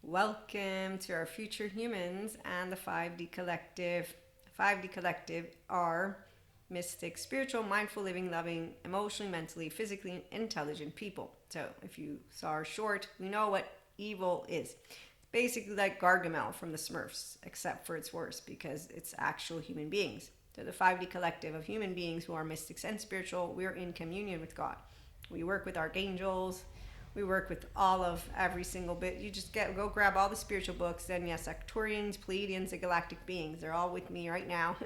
Welcome to our future humans and the 5D Collective. 5D Collective are mystic, spiritual, mindful, living, loving, emotionally, mentally, physically intelligent people. So if you saw our short, we know what evil is. It's basically like Gargamel from the Smurfs, except for it's worse because it's actual human beings. So the 5D Collective of human beings who are mystics and spiritual, we're in communion with God. We work with archangels. We work with all of every single bit. You just go grab all the spiritual books. And yes, Arcturians, Pleiadians, and galactic beings. They're all with me right now.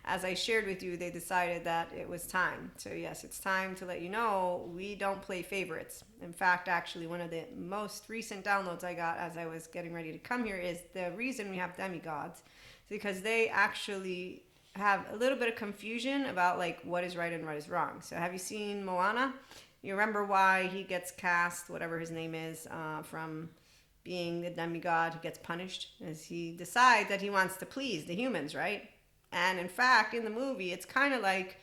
As I shared with you, they decided that it was time. So yes, it's time to let you know we don't play favorites. In fact, actually, one of the most recent downloads I got as I was getting ready to come here is the reason we have demigods is because they actually have a little bit of confusion about like what is right and what is wrong. So have you seen Moana? You remember why he gets cast, whatever his name is, from being the demigod who gets punished? Is he decides that he wants to please the humans, right? And in fact, in the movie, it's kind of like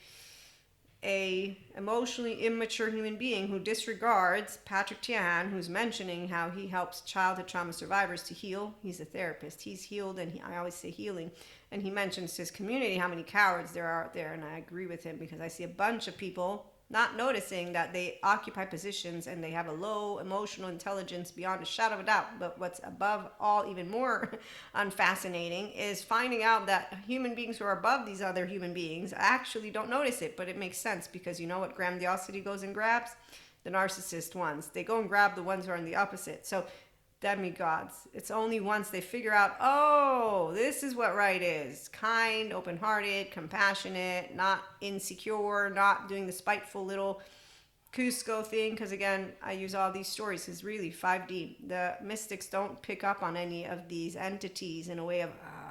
a emotionally immature human being who disregards Patrick Tian, who's mentioning how he helps childhood trauma survivors to heal. He's a therapist. He's healed, and I always say healing. And he mentions to his community how many cowards there are out there, and I agree with him because I see a bunch of people not noticing that they occupy positions and they have a low emotional intelligence beyond a shadow of a doubt. But what's above all even more unfascinating is finding out that human beings who are above these other human beings actually don't notice it. But it makes sense because you know what grandiosity goes and grabs? The narcissist ones. They go and grab the ones who are on the opposite. So demigods, it's only once they figure out, oh, this is what right is: kind, open-hearted, compassionate, not insecure, not doing the spiteful little Cusco thing. Because again, I use all these stories because really 5D, the mystics don't pick up on any of these entities in a way of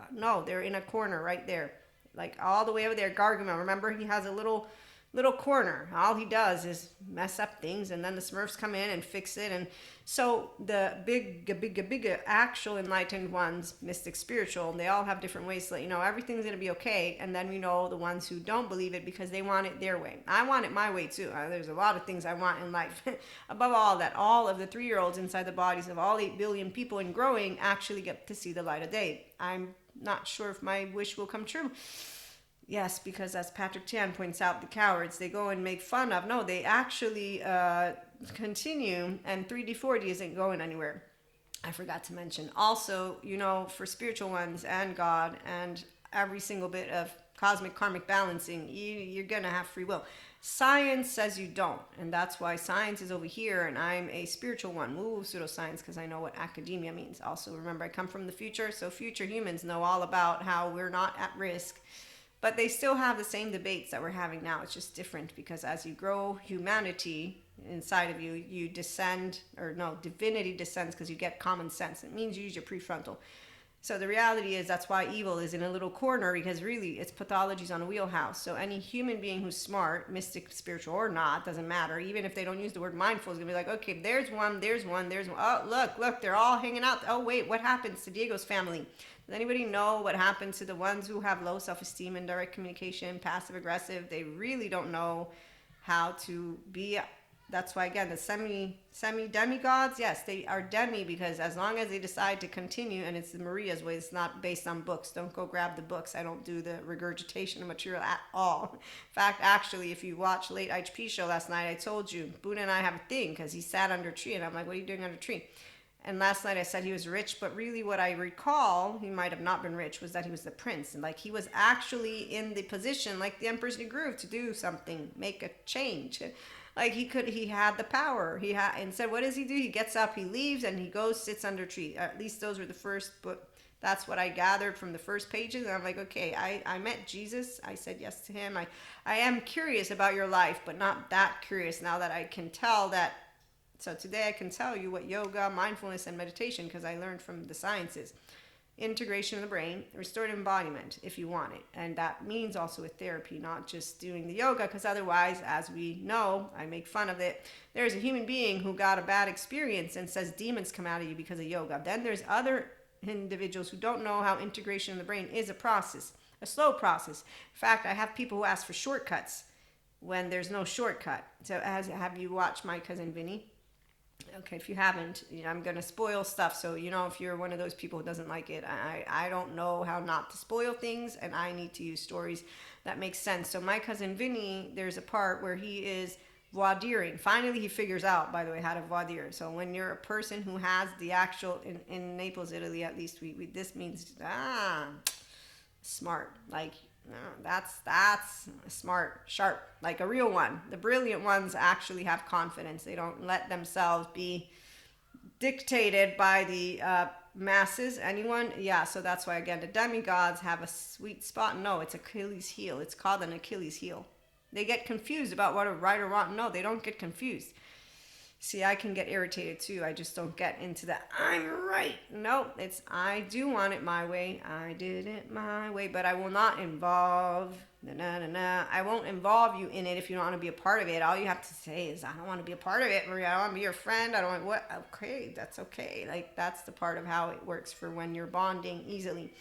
no, they're in a corner right there, like all the way over there. Gargamel, remember, he has a little corner. All he does is mess up things, and then the Smurfs come in and fix it. And so the big actual enlightened ones, mystic, spiritual, they all have different ways to let you know everything's going to be okay. And then we know the ones who don't believe it because they want it their way. I want it my way too. There's a lot of things I want in life. Above all that, all of the 3-year-olds inside the bodies of all 8 billion people and growing actually get to see the light of day. I'm not sure if my wish will come true. Yes, because as Patrick Tian points out, the cowards, they go and make fun of. No, they actually continue, and 3D, 4D isn't going anywhere. I forgot to mention. Also, you know, for spiritual ones and God and every single bit of cosmic karmic balancing, you're going to have free will. Science says you don't, and that's why science is over here, and I'm a spiritual one. Woo, pseudoscience, because I know what academia means. Also, remember, I come from the future, so future humans know all about how we're not at risk. But they still have the same debates that we're having now. It's just different because as you grow humanity inside of you, you descend, or no, divinity descends because you get common sense. It means you use your prefrontal. So the reality is that's why evil is in a little corner, because really it's pathologies on a wheelhouse. So any human being who's smart, mystic, spiritual or not, doesn't matter. Even if they don't use the word mindful, is going to be like, okay, there's one. Oh, look, they're all hanging out. Oh, wait, what happens to Diego's family? Does anybody know what happened to the ones who have low self-esteem and direct communication, passive aggressive? They really don't know how to be. That's why, again, the semi demigods, yes, they are demi because as long as they decide to continue, and it's the Maria's way, it's not based on books. Don't go grab the books. I don't do the regurgitation of material at all. In fact, actually, if you watch late HP show last night, I told you, Buddha and I have a thing because he sat under a tree, and I'm like, what are you doing under a tree? And last night I said he was rich, but really what I recall, he might have not been rich, was that he was the prince. And like he was actually in the position, like the Emperor's New Groove, to do something, make a change. Like he had the power. And said, what does he do? He gets up, he leaves, and he goes, sits under a tree. At least those were the first book. That's what I gathered from the first pages. And I'm like, okay, I met Jesus. I said yes to him. I am curious about your life, but not that curious now that I can tell that. So today I can tell you what yoga, mindfulness, and meditation, because I learned from the sciences. Integration of the brain, restorative embodiment, if you want it. And that means also with therapy, not just doing the yoga, because otherwise, as we know, I make fun of it. There's a human being who got a bad experience and says demons come out of you because of yoga. Then there's other individuals who don't know how integration of the brain is a process, a slow process. In fact, I have people who ask for shortcuts when there's no shortcut. So have you watched My Cousin Vinny? Okay, if you haven't, I'm gonna spoil stuff. So if you're one of those people who doesn't like it, I don't know how not to spoil things, and I need to use stories that make sense. So my cousin Vinny, there's a part where he is voir diring. Finally, he figures out, by the way, how to voir dire. So when you're a person who has the actual in Naples, Italy, at least we this means smart, like that's smart, sharp, like a real one. The brilliant ones actually have confidence. They don't let themselves be dictated by the masses. Anyone? Yeah. So that's why again the demigods have a sweet spot. No, it's Achilles heel. It's called an Achilles heel. They get confused about what a right or wrong. No, they don't get confused. See, I can get irritated too. I just don't get into that. I'm right. No, it's I do want it my way. I did it my way, but I will not involve. I won't involve you in it if you don't want to be a part of it. All you have to say is, I don't want to be a part of it, Maria. I don't want to be your friend. I don't want what. Okay, that's okay. Like that's the part of how it works for when you're bonding easily.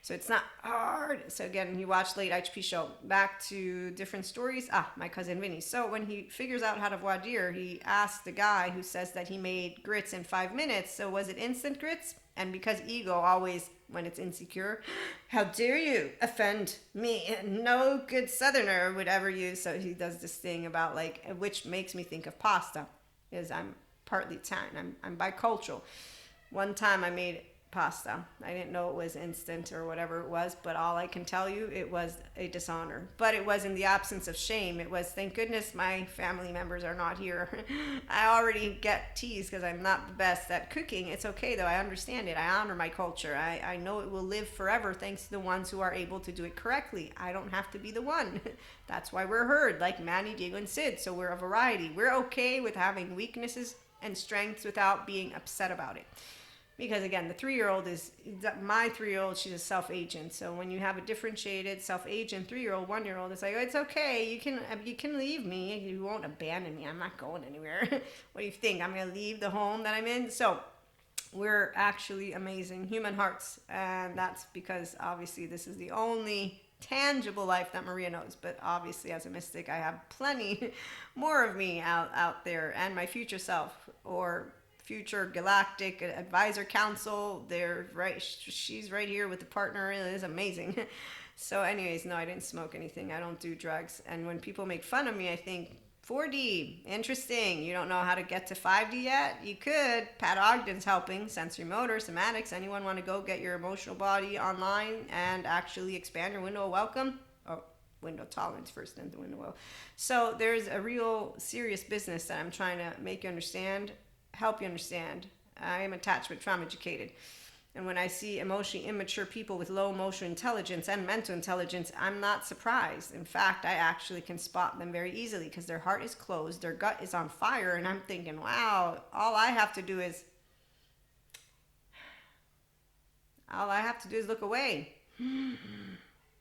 So it's not hard. So again, you watch late HP show. Back to different stories. My cousin Vinny. So when he figures out how to voir dire, he asks the guy who says that he made grits in 5 minutes. So was it instant grits? And because ego always, when it's insecure, how dare you offend me? No good Southerner would ever use. So he does this thing about like, which makes me think of pasta, is I'm partly Italian. I'm bicultural. One time I made pasta. I didn't know it was instant or whatever it was, but all I can tell you, it was a dishonor. But it was in the absence of shame. It was, thank goodness my family members are not here. I already get teased because I'm not the best at cooking. It's okay though. I understand it. I honor my culture. I know it will live forever thanks to the ones who are able to do it correctly. I don't have to be the one. That's why we're heard, like Manny, Diego, and Sid. So we're a variety. We're okay with having weaknesses and strengths without being upset about it. Because again, the 3-year-old is my 3-year-old. She's a self-agent. So when you have a differentiated self-agent 3-year-old, 1-year-old, it's like, it's okay. You can leave me. You won't abandon me. I'm not going anywhere. What do you think? I'm gonna leave the home that I'm in? So we're actually amazing human hearts, and that's because obviously this is the only tangible life that Maria knows. But obviously, as a mystic, I have plenty more of me out there, and my future self or future galactic advisor council. They're right. She's right here with the partner. It is amazing. So anyways, no, I didn't smoke anything. I don't do drugs. And when people make fun of me, I think 4D, interesting. You don't know how to get to 5D yet? You could. Pat Ogden's helping. Sensory motor, somatics. Anyone want to go get your emotional body online and actually expand your window of welcome? Oh, window tolerance first, then the window well. So there's a real serious business that I'm trying to make you understand, help you understand. I am attachment trauma educated. And when I see emotionally immature people with low emotional intelligence and mental intelligence, I'm not surprised. In fact, I actually can spot them very easily because their heart is closed, their gut is on fire, and I'm thinking, wow, all I have to do is look away.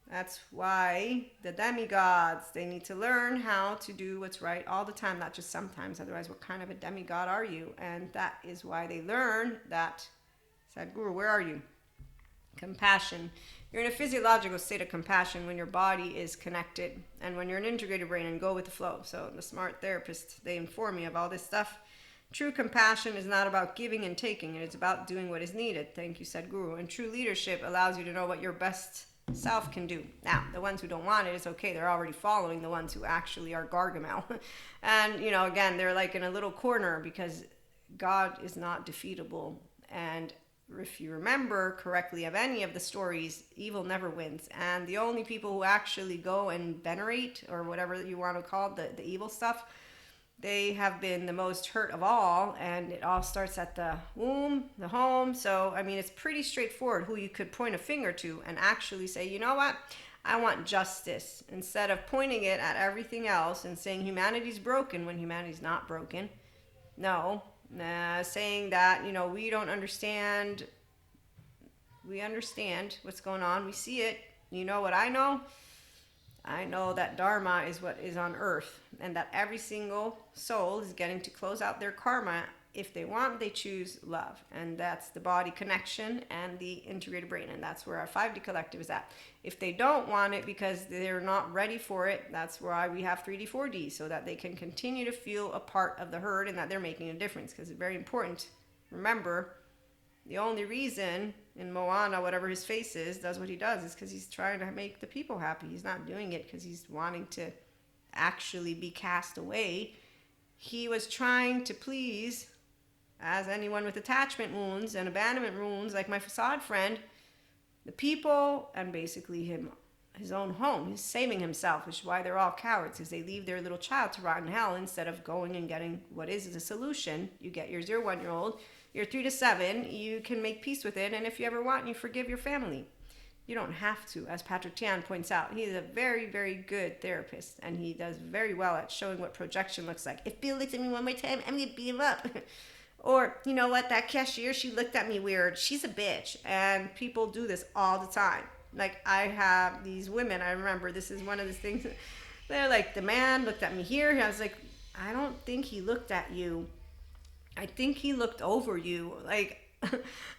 That's why the demigods, they need to learn how to do what's right all the time, not just sometimes. Otherwise, what kind of a demigod are you? And that is why they learn that. Sadhguru, where are you? Compassion. You're in a physiological state of compassion when your body is connected and when you're an integrated brain and go with the flow. So the smart therapists, they inform me of all this stuff. True compassion is not about giving and taking. It is about doing what is needed. Thank you, Sadhguru. And true leadership allows you to know what your best self can do. Now, the ones who don't want it, it's okay. They're already following the ones who actually are Gargamel. And, again, they're like in a little corner because God is not defeatable. And if you remember correctly of any of the stories, evil never wins. And the only people who actually go and venerate, or whatever you want to call it, the evil stuff, they have been the most hurt of all, and it all starts at the womb, the home. So, it's pretty straightforward who you could point a finger to and actually say, you know what? I want justice. Instead of pointing it at everything else and saying humanity's broken when humanity's not broken. No. Saying that, we don't understand. We understand what's going on. We see it. You know what I know? I know that Dharma is what is on earth, and that every single soul is getting to close out their karma If they want, they choose love. And that's the body connection and the integrated brain. And that's where our 5D collective is at. If they don't want it because they're not ready for it, that's why we have 3D, 4D, so that they can continue to feel a part of the herd and that they're making a difference. Because it's very important. Remember, the only reason in Moana, whatever his face is, does what he does is because he's trying to make the people happy. He's not doing it because he's wanting to actually be cast away. He was trying to please, as anyone with attachment wounds and abandonment wounds, like my facade friend, the people and basically his own home. He's saving himself, which is why they're all cowards, because they leave their little child to rot in hell instead of going and getting what is the solution. You get your 0-1-year-old, your 3 to 7, you can make peace with it, and if you ever want, you forgive your family. You don't have to, as Patrick Tian points out. He's a very, very good therapist, and he does very well at showing what projection looks like. If Bill looks at me one more time, I'm going to beat him up. Or, you know what, that cashier, she looked at me weird. She's a bitch. And people do this all the time. Like, I have these women, I remember, this is one of the things, they're like, the man looked at me here. I was like, I don't think he looked at you. I think he looked over you. Like,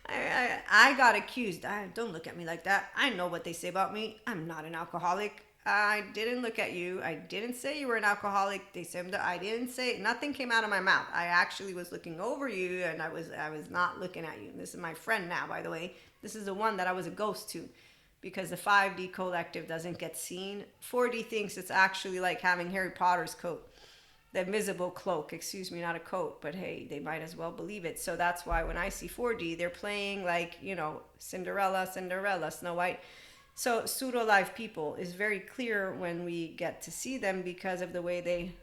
I got accused. Don't look at me like that. I know what they say about me. I'm not an alcoholic. I didn't look at you. I didn't say you were an alcoholic. They said that I didn't say. Nothing came out of my mouth. I actually was looking over you, and I was not looking at you. This is my friend now, by the way. This is the one that I was a ghost to, because the 5D collective doesn't get seen. 4D thinks it's actually like having Harry Potter's coat. The invisible cloak, excuse me, not a coat, but hey, they might as well believe it. So that's why when I see 4D, they're playing like, you know, Cinderella, Snow White. So pseudo-live people is very clear when we get to see them because of the way they,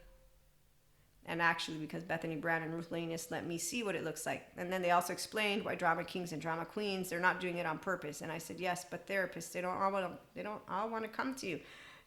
and actually because Bethany Brown and Ruth Lanus let me see what it looks like. And then they also explained why drama kings and drama queens, they're not doing it on purpose. And I said, yes, but therapists, they don't all want to come to you.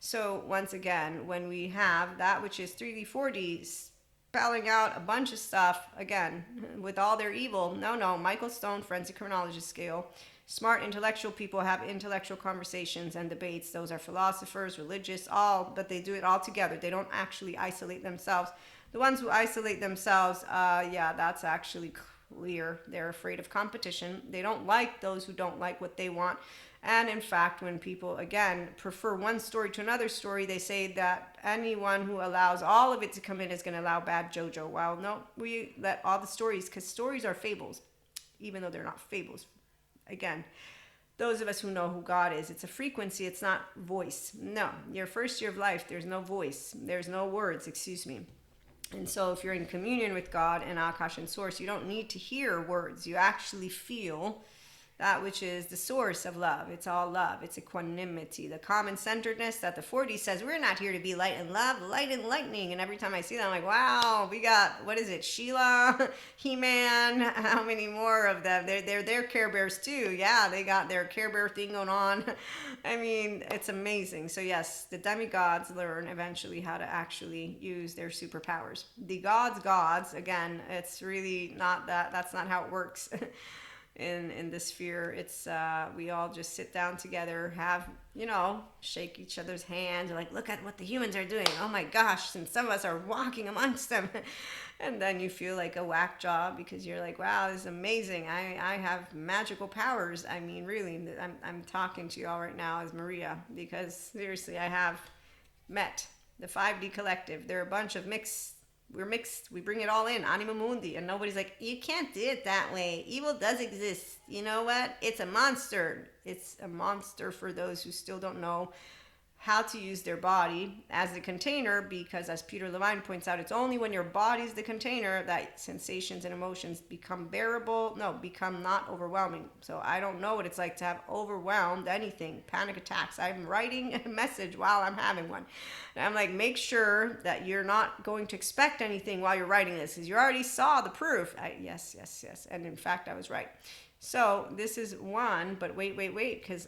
So once again, when we have that which is 3D, 4D, spelling out a bunch of stuff, again, with all their evil, no, Michael Stone, forensic criminologist scale, smart intellectual people have intellectual conversations and debates. Those are philosophers, religious, all, but they do it all together. They don't actually isolate themselves. The ones who isolate themselves, that's actually clear. They're afraid of competition. They don't like those who don't like what they want. And in fact, when people, again, prefer one story to another story, they say that anyone who allows all of it to come in is going to allow bad JoJo. Well, no, we let all the stories, because stories are fables, even though they're not fables. Again, those of us who know who God is, it's a frequency, it's not voice. No, your first year of life, there's no voice. There's no words, excuse me. And so if you're in communion with God and Akash and Source, you don't need to hear words. You actually feel that which is the source of love. It's all love. It's equanimity, the common centeredness that the 4D says, we're not here to be light and love, light and lightning. And every time I see that, I'm like, wow, we got, what is it, Sheila, He-Man, how many more of them? They're Care Bears too. Yeah, they got their Care Bear thing going on. I mean, it's amazing. So yes, the demigods learn eventually how to actually use their superpowers. The gods, again, it's really not that, that's not how it works. In this sphere, it's we all just sit down together, have, shake each other's hands, like, look at what the humans are doing, oh my gosh, and some of us are walking amongst them. And then you feel like a whack job because you're like, wow, this is amazing, I have magical powers. I mean, really, I'm talking to you all right now as Maria, because seriously, I have met the 5D collective. They're a bunch of we're mixed. We bring it all in, anima mundi, and nobody's like, you can't do it that way. Evil does exist. You know what? It's a monster. It's a monster for those who still don't know how to use their body as the container, because as Peter Levine points out, it's only when your body's the container that sensations and emotions become become not overwhelming. So I don't know what it's like to have overwhelmed anything, panic attacks. I'm writing a message while I'm having one. And I'm like, make sure that you're not going to expect anything while you're writing this, because you already saw the proof. Yes. And in fact, I was right. So this is one, but wait, because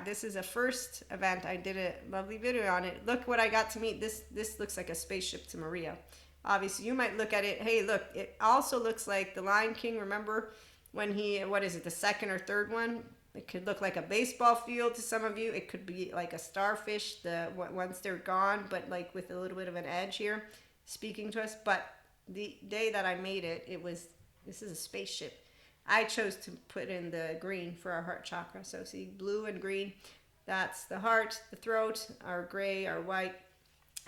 this is a first event. I did a lovely video on it. Look what I got to meet. This looks like a spaceship to Maria. Obviously, you might look at it. Hey, look, it also looks like the Lion King. Remember when the second or third one? It could look like a baseball field to some of you. It could be like a starfish, once they're gone, but like with a little bit of an edge here, speaking to us. But the day that I made it, it was This is a spaceship. I chose to put in the green for our heart chakra. So see, blue and green, that's the heart, the throat, our gray, our white.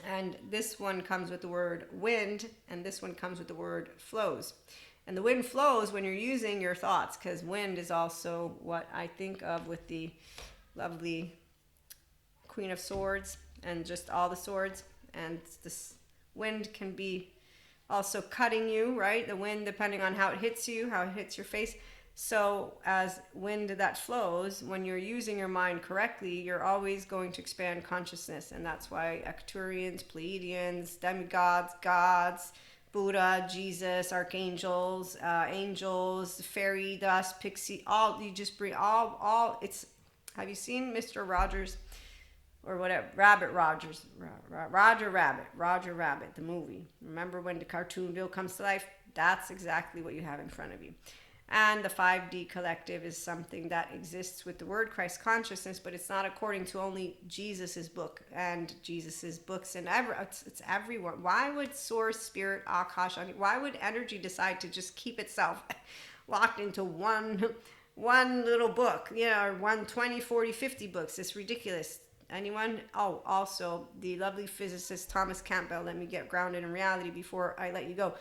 And this one comes with the word wind, and this one comes with the word flows. And the wind flows when you're using your thoughts, because wind is also what I think of with the lovely Queen of Swords and just all the swords. And this wind can be also cutting you, right? The wind, depending on how it hits you, how it hits your face. So as wind that flows, when you're using your mind correctly, you're always going to expand consciousness. And that's why Arcturians, Pleiadians, demigods, gods, Buddha, Jesus, archangels, angels, fairy dust, pixie, all, you just bring all, it's, have you seen Mr. Rogers? Or whatever, Roger Rabbit, the movie. Remember when the Cartoonville comes to life? That's exactly what you have in front of you. And the 5D collective is something that exists with the word Christ consciousness, but it's not according to only Jesus's book and Jesus's books, and it's everyone. Why would source, spirit, akash, why would energy decide to just keep itself locked into one little book, or 1, 20, 40, 50 books? It's ridiculous. Anyone? Oh, also the lovely physicist Thomas Campbell. Let me get grounded in reality before I let you go.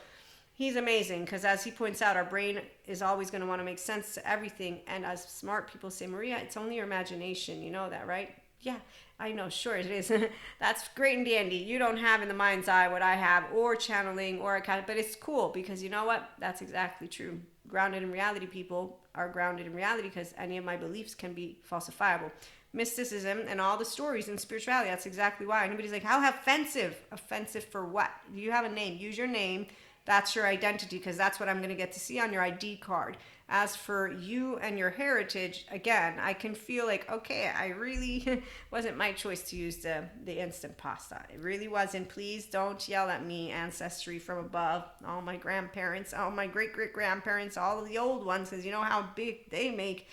He's amazing because, as he points out, our brain is always going to want to make sense to everything. And as smart people say, Maria, it's only your imagination. You know that, right? Yeah, I know. Sure, it is. That's great and dandy. You don't have in the mind's eye what I have, or channeling, or but it's cool because you know what? That's exactly true. Grounded in reality people are grounded in reality because any of my beliefs can be falsifiable. Mysticism and all the stories in spirituality, that's exactly why. Anybody's like, how offensive? Offensive for what? You have a name. Use your name. That's your identity, because that's what I'm going to get to see on your ID card. As for you and your heritage, again, I can feel like, okay, I really wasn't my choice to use the instant pasta. It really wasn't. Please don't yell at me, ancestry from above. All my grandparents, all my great-great-grandparents, all of the old ones, because you know how big they make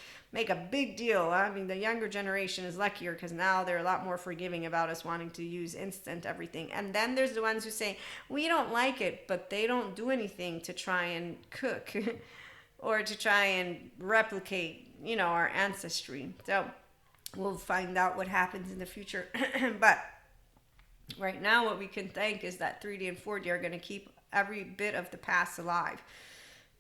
a big deal. I mean, the younger generation is luckier because now they're a lot more forgiving about us wanting to use instant everything. And then there's the ones who say, we don't like it, but they don't do anything to try and cook or to try and replicate, our ancestry. So we'll find out what happens in the future. But right now, what we can thank is that 3D and 4D are going to keep every bit of the past alive,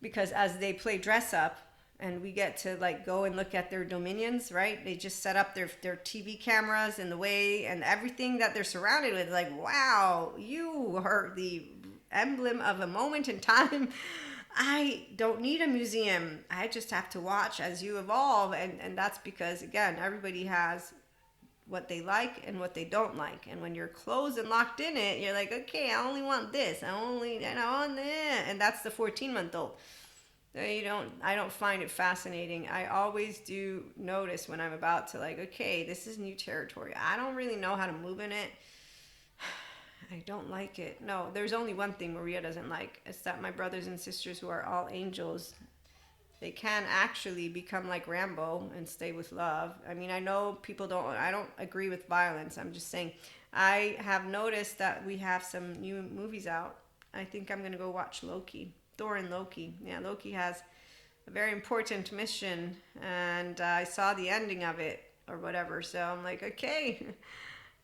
because as they play dress up, and we get to go and look at their dominions, right? They just set up their TV cameras in the way and everything that they're surrounded with. Like, wow, you are the emblem of a moment in time. I don't need a museum. I just have to watch as you evolve. And that's because, again, everybody has what they like and what they don't like. And when you're closed and locked in it, you're like, okay, I only want this. I want that. And that's the 14-month-old. I don't find it fascinating. I always do notice when I'm about to okay, this is new territory. I don't really know how to move in it. I don't like it. No, there's only one thing Maria doesn't like. It's that my brothers and sisters who are all angels, they can actually become like Rambo and stay with love. I mean, I know I don't agree with violence. I'm just saying, I have noticed that we have some new movies out. I think I'm going to go watch Loki. Thor and Loki. Yeah, Loki has a very important mission, and I saw the ending of it or whatever. So I'm like, okay,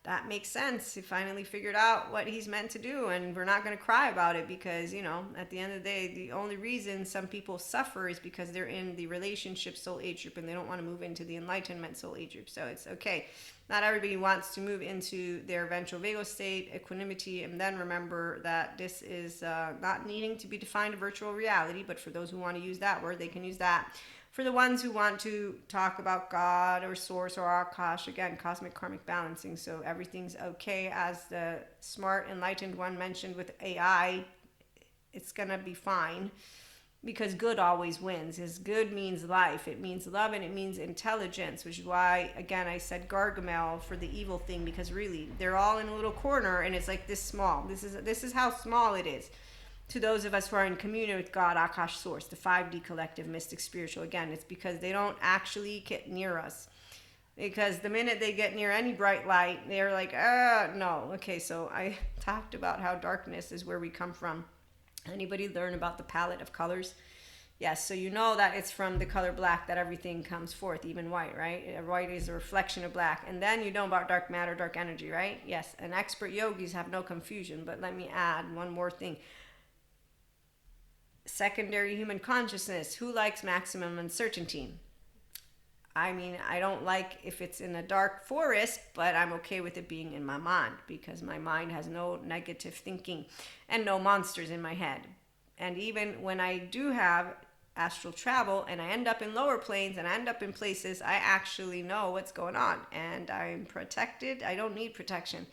that makes sense. He finally figured out what he's meant to do, and we're not going to cry about it because, at the end of the day, the only reason some people suffer is because they're in the relationship soul age group and they don't want to move into the enlightenment soul age group. So it's okay. Not everybody wants to move into their ventral vagal state, equanimity, and then remember that this is not needing to be defined a virtual reality, but for those who want to use that word, they can use that. For the ones who want to talk about God or source or Akash, again, cosmic karmic balancing, so everything's okay. As the smart enlightened one mentioned with AI, it's going to be fine. Because good always wins. As good means life, it means love, and it means intelligence, which is why, again, I said Gargamel for the evil thing, because really, they're all in a little corner, and it's like this small. This is how small it is. To those of us who are in communion with God, Akash Source, the 5D collective, mystic, spiritual, again, it's because they don't actually get near us. Because the minute they get near any bright light, they're like, no. Okay, so I talked about how darkness is where we come from. Anybody learn about the palette of colors? Yes, so you know that it's from the color black that everything comes forth, even white, right? White is a reflection of black. And then you know about dark matter, dark energy, right? Yes, and expert yogis have no confusion. But let me add one more thing. Secondary human consciousness. Who likes maximum uncertainty? I mean, I don't like if it's in a dark forest, but I'm okay with it being in my mind because my mind has no negative thinking and no monsters in my head. And even when I do have astral travel and I end up in lower planes and I end up in places, I actually know what's going on and I'm protected. I don't need protection.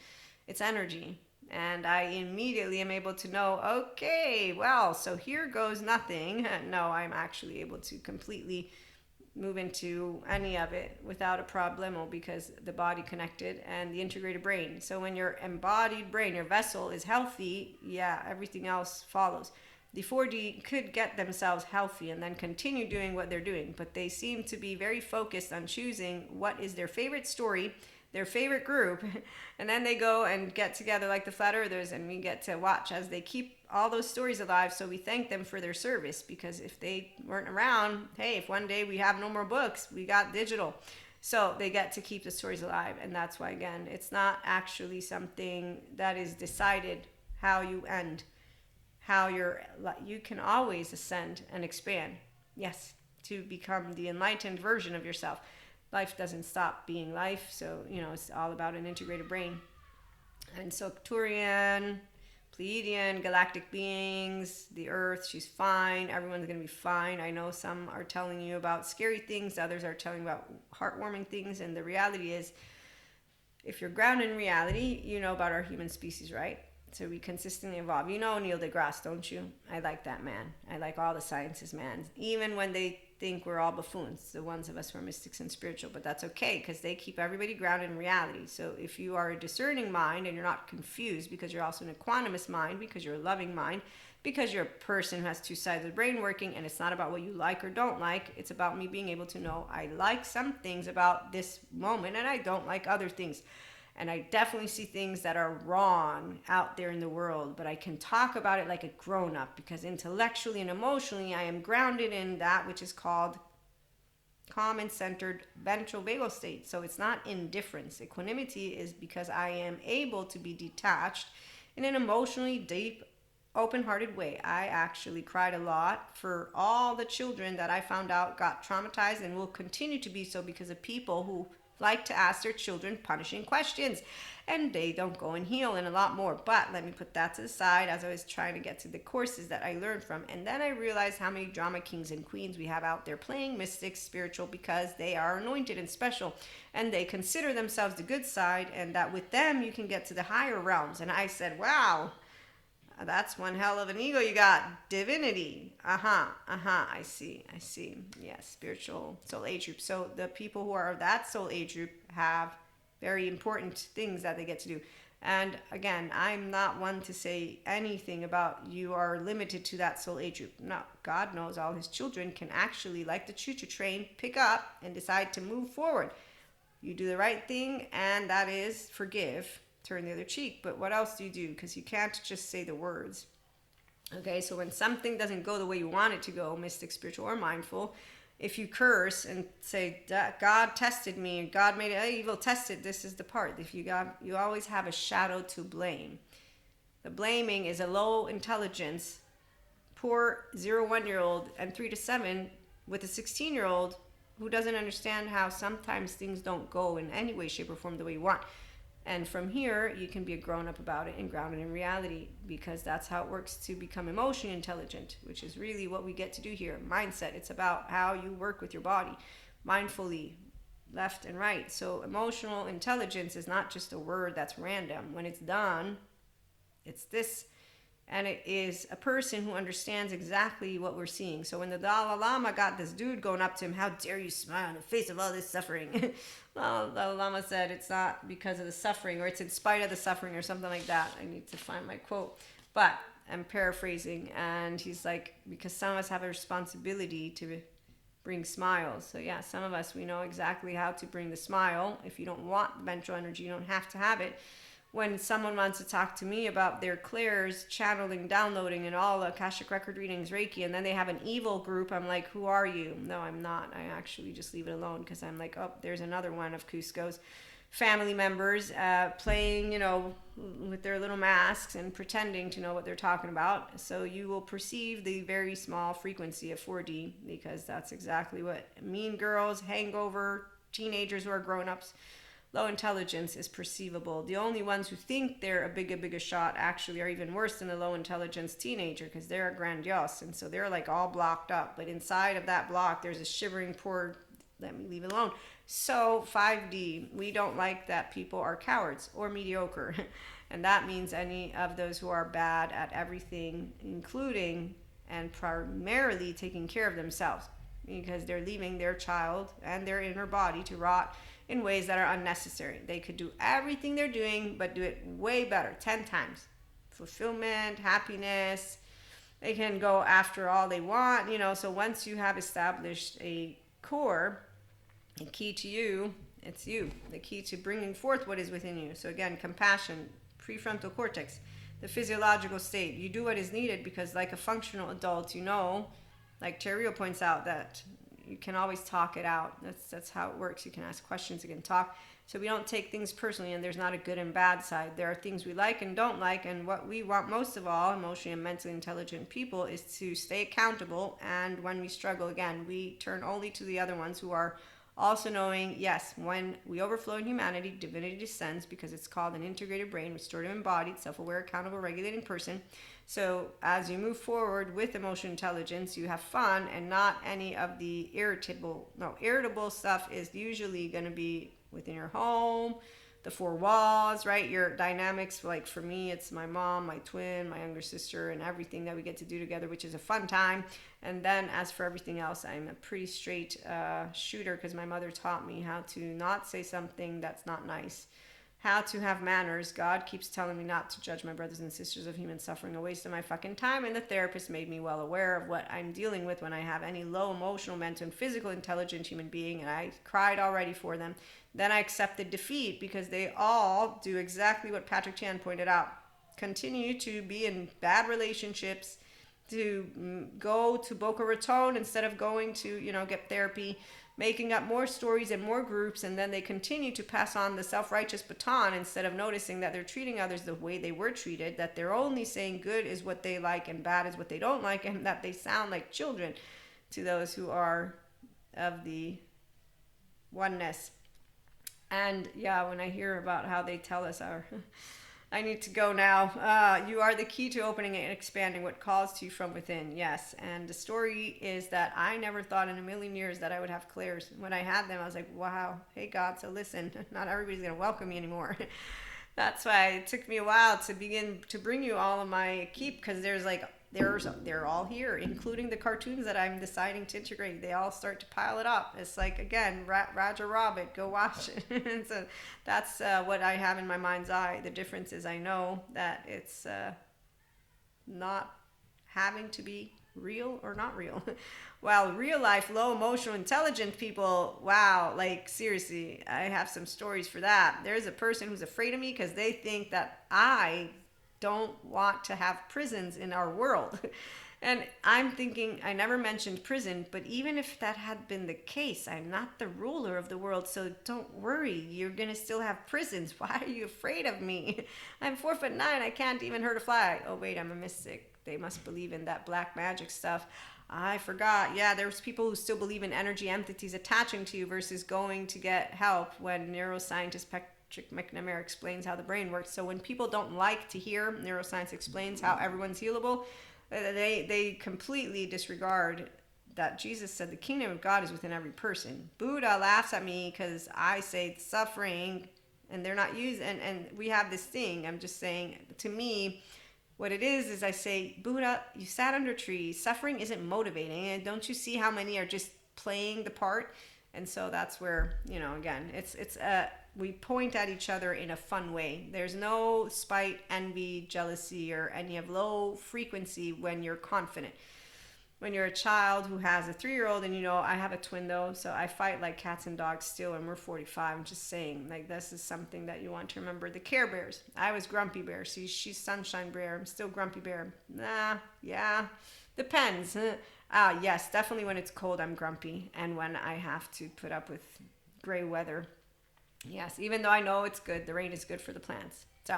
It's energy. And I immediately am able to know, okay, well, so here goes nothing. No, I'm actually able to completely move into any of it without a problemo because the body connected and the integrated brain. So when your embodied brain, your vessel is healthy, yeah, everything else follows. The 4D could get themselves healthy and then continue doing what they're doing, but they seem to be very focused on choosing what is their favorite story, their favorite group, and then they go and get together like the flat earthers, and we get to watch as they keep all those stories alive. So we thank them for their service, because if they weren't around, hey, if one day we have no more books, we got digital. So they get to keep the stories alive. And that's why, again, it's not actually something that is decided how you end, you can always ascend and expand, yes, to become the enlightened version of yourself. Life doesn't stop being life, so it's all about an integrated brain. And so Turian, Pleiadian, galactic beings, the earth, she's fine, everyone's going to be fine. I know some are telling you about scary things, others are telling you about heartwarming things, and the reality is, if you're grounded in reality, you know about our human species, right? So we consistently evolve. You know Neil deGrasse, don't you? I like that man. I like all the scientists, man. Even when they think we're all buffoons, the ones of us who are mystics and spiritual, but that's okay because they keep everybody grounded in reality. So if you are a discerning mind and you're not confused, because you're also an equanimous mind, because you're a loving mind, because you're a person who has two sides of the brain working, and it's not about what you like or don't like, it's about me being able to know I like some things about this moment and I don't like other things. And I definitely see things that are wrong out there in the world, but I can talk about it like a grown-up because intellectually and emotionally I am grounded in that which is called calm and centered ventral vagal state. So it's not indifference. Equanimity is because I am able to be detached in an emotionally deep, open-hearted way. I actually cried a lot for all the children that I found out got traumatized and will continue to be so because of people who like to ask their children punishing questions, and they don't go and heal and a lot more. But let me put that to the side as I was trying to get to the courses that I learned from, and then I realized how many drama kings and queens we have out there playing mystics, spiritual, because they are anointed and special and they consider themselves the good side, and that with them you can get to the higher realms. And I said, wow, that's one hell of an ego you got. Divinity. I see. Yes, spiritual soul age group. So the people who are of that soul age group have very important things that they get to do. And again, I'm not one to say anything about you are limited to that soul age group. No, God knows all his children can actually, like the choo-choo train, pick up and decide to move forward. You do the right thing, and that is forgive. Turn the other cheek. But what else do you do? Because you can't just say the words. Okay, so when something doesn't go the way you want it to go, mystic, spiritual, or mindful, if you curse and say, God tested me, God made it evil, tested, this is the part. If you always have a shadow to blame. The blaming is a low intelligence, poor 0-1-year-old and 3 to 7 with a 16-year-old who doesn't understand how sometimes things don't go in any way, shape, or form the way you want. And from here, you can be a grown-up about it and grounded in reality, because that's how it works to become emotionally intelligent, which is really what we get to do here. Mindset, it's about how you work with your body, mindfully, left and right. So emotional intelligence is not just a word that's random. When it's done, it's this. And it is a person who understands exactly what we're seeing. So when the Dalai Lama got this dude going up to him, how dare you smile in the face of all this suffering? Well, the Dalai Lama said it's not because of the suffering, or it's in spite of the suffering, or something like that. I need to find my quote. But I'm paraphrasing. And he's like, because some of us have a responsibility to bring smiles. So yeah, some of us, we know exactly how to bring the smile. If you don't want the ventral energy, you don't have to have it. when someone wants to talk to me about their clairs, channeling, downloading, and all the Akashic record readings, Reiki, and then they have an evil group, I'm like, who are you? No, I'm not. I actually just leave it alone, because I'm like, oh, there's another one of Cusco's family members playing, with their little masks and pretending to know what they're talking about. So you will perceive the very small frequency of 4D, because that's exactly what mean girls, hangover, teenagers who are grown-ups, low intelligence is perceivable. The only ones who think they're a bigger shot actually are even worse than a low intelligence teenager, because they're grandiose, and so they're like all blocked up. But inside of that block, there's a shivering poor, let me leave it alone. So 5D, we don't like that people are cowards or mediocre. And that means any of those who are bad at everything, including and primarily taking care of themselves, because they're leaving their child and their inner body to rot in ways that are unnecessary. They could do everything they're doing, but do it way better, 10 times. Fulfillment, happiness, they can go after all they want, So once you have established a core, the key to you, it's you. The key to bringing forth what is within you. So again, compassion, prefrontal cortex, the physiological state. You do what is needed, because like a functional adult, like Terrio points out, that you can always talk it out. That's how it works. You can ask questions, you can talk. So we don't take things personally, and there's not a good and bad side. There are things we like and don't like, and what we want most of all, emotionally and mentally intelligent people, is to stay accountable. And when we struggle, again, we turn only to the other ones who are also knowing, yes, when we overflow in humanity, divinity descends, because it's called an integrated brain, restorative, embodied, self-aware, accountable, regulating person. So as you move forward with emotional intelligence, you have fun and not any of the irritable stuff is usually going to be within your home, the four walls, right? Your dynamics, like for me, it's my mom, my twin, my younger sister, and everything that we get to do together, which is a fun time. And then as for everything else, I'm a pretty straight shooter, because my mother taught me how to not say something that's not nice, how to have manners. God keeps telling me not to judge my brothers and sisters of human suffering, a waste of my fucking time. And the therapist made me well aware of what I'm dealing with when I have any low emotional, mental, and physical intelligent human being, and I cried already for them. Then I accepted defeat, because they all do exactly what Patrick Chan pointed out. Continue to be in bad relationships, to go to Boca Raton instead of going to, get therapy, making up more stories and more groups, and then they continue to pass on the self-righteous baton instead of noticing that they're treating others the way they were treated, that they're only saying good is what they like and bad is what they don't like, and that they sound like children to those who are of the oneness. And yeah, when I hear about how they tell us I need to go now. You are the key to opening and expanding what calls to you from within. Yes. And the story is that I never thought in a million years that I would have clairs. When I had them, I was like, wow, hey God, so listen, not everybody's going to welcome me anymore. That's why it took me a while to begin to bring you all of my keep, because they're all here, including the cartoons that I'm deciding to integrate. They all start to pile it up. It's like, again, Roger Rabbit, go watch it. And so that's what I have in my mind's eye. The difference is I know that it's not having to be real or not real. While real life, low emotional intelligent people, wow, like seriously, I have some stories for that. There's a person who's afraid of me because they think that I don't want to have prisons in our world. And I'm thinking, I never mentioned prison, but even if that had been the case, I'm not the ruler of the world, so don't worry, you're gonna still have prisons. Why are you afraid of me? I'm 4'9", I can't even hurt a fly. Oh wait, I'm a mystic. They must believe in that black magic stuff. I forgot. Yeah, there's people who still believe in energy entities attaching to you versus going to get help, when neuroscientist Patrick McNamara explains how the brain works. So when people don't like to hear neuroscience explains how everyone's healable, they completely disregard that Jesus said the kingdom of God is within every person. Buddha laughs at me because I say suffering, and they're not using, and we have this thing. I'm just saying, to me, what it is I say, Buddha, you sat under trees. Suffering isn't motivating. And don't you see how many are just playing the part? And so that's where, again, we point at each other in a fun way. There's no spite, envy, jealousy, or any of low frequency when you're confident. when you're a child who has a 3-year-old, and I have a twin though, so I fight like cats and dogs still, and we're 45. I'm just saying, like, this is something that you want to remember. The Care Bears. I was Grumpy Bear. See, she's Sunshine Bear. I'm still Grumpy Bear. Yeah, depends. Yes, definitely when it's cold, I'm grumpy, and when I have to put up with gray weather. Yes, even though I know it's good, the rain is good for the plants. So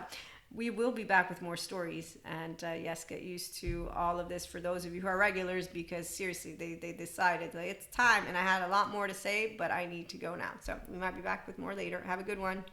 we will be back with more stories, and yes, get used to all of this for those of you who are regulars, because seriously, they decided like, it's time, and I had a lot more to say, but I need to go now. So we might be back with more later. Have a good one.